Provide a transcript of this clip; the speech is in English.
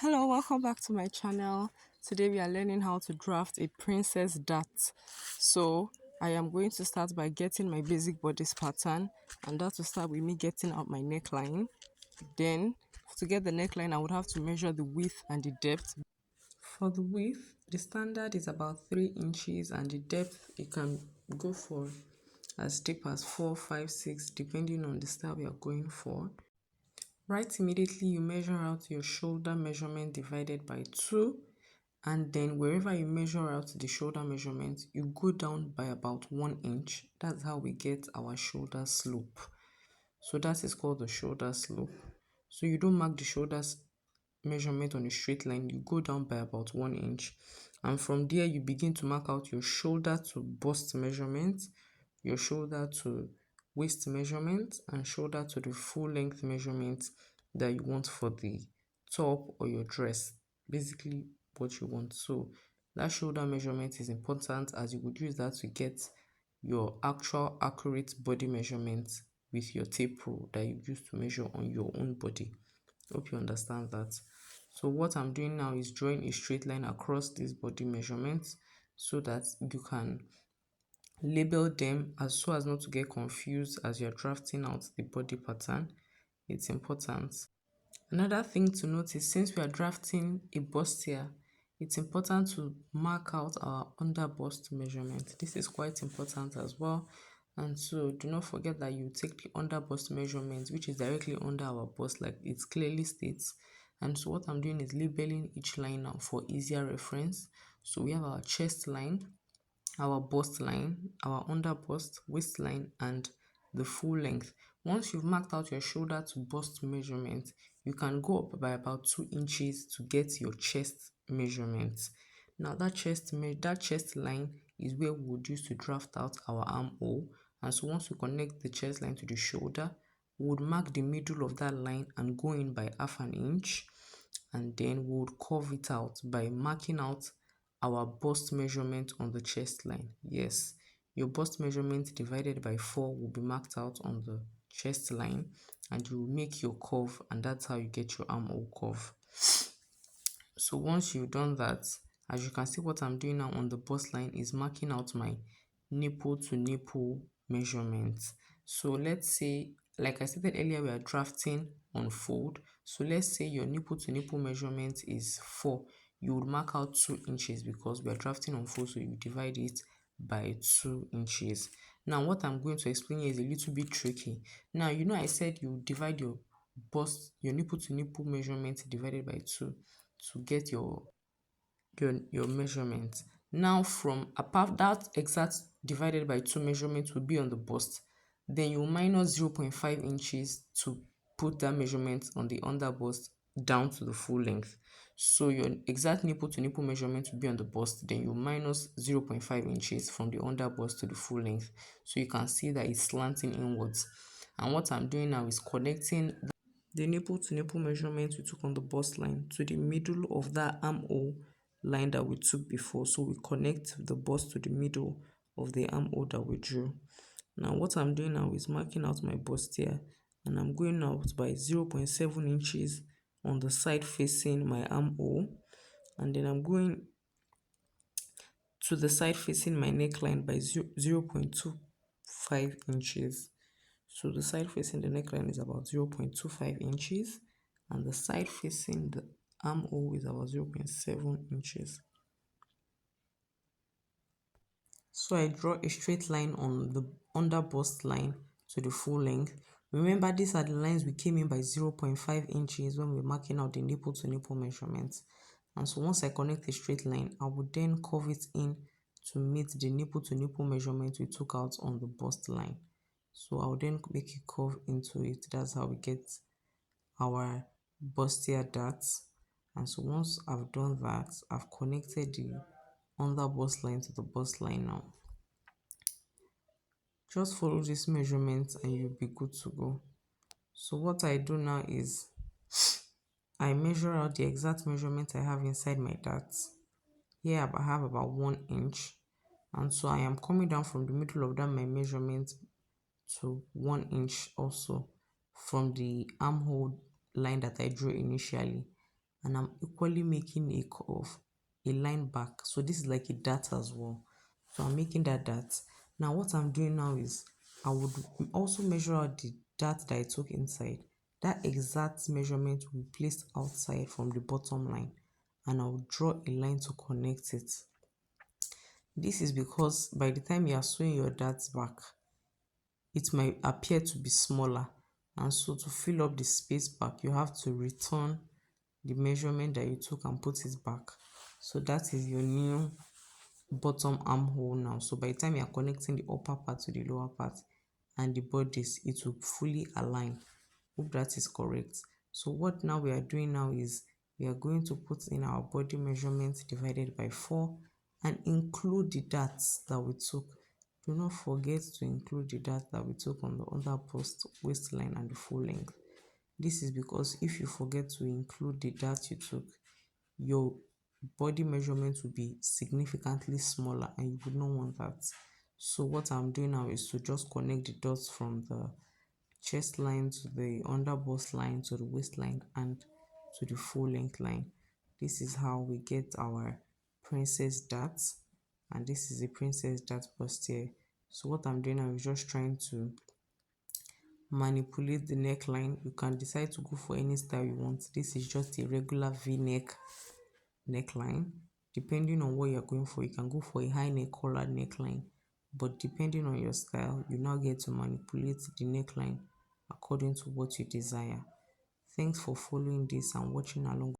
Hello, welcome back to my channel. Today we are learning how to draft a princess dart. So I am going to start by getting my basic bodice pattern, and that will start with me getting out my neckline. Then to get the neckline, I would have to measure the width and the depth. For the width, the standard is about 3 inches, and the depth you can go for as deep as 4, 5, 6, depending on the style you are going for. Right immediately, you measure out your shoulder measurement divided by 2, and then wherever you measure out the shoulder measurement, you go down by about 1 inch. That's how we get our shoulder slope. So that is called the shoulder slope. So you don't mark the shoulders measurement on a straight line, you go down by about 1 inch, and from there you begin to mark out your shoulder to bust measurement, your shoulder to waist measurement, and shoulder to the full length measurement that you want for the top or your dress, basically what you want. So that shoulder measurement is important, as you would use that to get your actual accurate body measurement with your tape rule that you use to measure on your own body. Hope you understand that. So what I'm doing now is drawing a straight line across these body measurements so that you can label them so as not to get confused as you're drafting out the body pattern. It's important. Another thing to note is, since we are drafting a bustier, it's important to mark out our under bust measurement. This is quite important as well. And so do not forget that you take the under bust measurement, which is directly under our bust, like it clearly states. And so what I'm doing is labeling each line now for easier reference. So we have our chest line, our bust line, our under bust, waistline, and the full length. Once you've marked out your shoulder to bust measurement, you can go up by about 2 inches to get your chest measurement. Now that chest line is where we would use to draft out our armhole. And so once we connect the chest line to the shoulder, we would mark the middle of that line and go in by half an inch, and then we would curve it out by marking out our bust measurement on the chest line. Yes, your bust measurement divided by 4 will be marked out on the chest line, and you will make your curve, and that's how you get your armhole curve. So once you've done that, as you can see, what I'm doing now on the bust line is marking out my nipple to nipple measurement. So let's say, like I stated earlier, we are drafting on fold. So let's say your nipple to nipple measurement is 4. You would mark out 2 inches because we are drafting on fold, so you divide it by 2 inches. Now what I'm going to explain here is a little bit tricky. Now, I said you divide your nipple to nipple measurement divided by 2 to get your measurement. Now, from apart that exact divided by 2 measurement will be on the bust, then you minus 0.5 inches to put that measurement on the under bust down to the full length. So your exact nipple to nipple measurement will be on the bust, then you minus 0.5 inches from the under bust to the full length. So you can see that it's slanting inwards. And what I'm doing now is connecting the nipple to nipple measurement we took on the bust line to the middle of that armhole line that we took before. So we connect the bust to the middle of the armhole that we drew. Now what I'm doing now is marking out my bustier, and I'm going out by 0.7 inches on the side facing my armhole, and then I'm going to the side facing my neckline by 0.25 inches. So the side facing the neckline is about 0.25 inches, and the side facing the armhole is about 0.7 inches. So I draw a straight line on the under bust line to the full length. Remember, these are the lines we came in by 0.5 inches when we're marking out the nipple to nipple measurements. And so once I connect a straight line, I would then curve it in to meet the nipple to nipple measurement we took out on the bust line. So I'll then make a curve into it. That's how we get our bustier darts. And so once I've done that, I've connected the under bust line to the bust line now. Just follow this measurement and you'll be good to go. So what I do now is I measure out the exact measurement I have inside my darts. Here I have about 1 inch, and so I am coming down from the middle of that my measurement to 1 inch also from the armhole line that I drew initially, and I'm equally making a curve, a line back. So this is like a dart as well. So I'm making that dart. Now what I'm doing now is I would also measure out the dart that I took inside. That exact measurement will be placed outside from the bottom line, and I'll draw a line to connect it. This is because by the time you are sewing your darts back, it might appear to be smaller, and so to fill up the space back, you have to return the measurement that you took and put it back. So that is your new bottom armhole now. So by the time you are connecting the upper part to the lower part and the bodies, it will fully align. Hope that is correct. So what now we are doing now is we are going to put in our body measurement divided by 4 and include the darts that we took. Do not forget to include the dart that we took on the under post waistline and the full length. This is because if you forget to include the dart you took, your body measurement will be significantly smaller and you would not want that. So what I'm doing now is to just connect the dots from the chest line to the under bust line to the waistline and to the full length line. This is how we get our princess darts, and this is the princess dart bustier. So what I'm doing now is just trying to manipulate the neckline. You can decide to go for any style you want. This is just a regular v-neck neckline. Depending on what you're going for, you can go for a high neck collared neckline, but depending on your style, you now get to manipulate the neckline according to what you desire. Thanks for following this and watching along.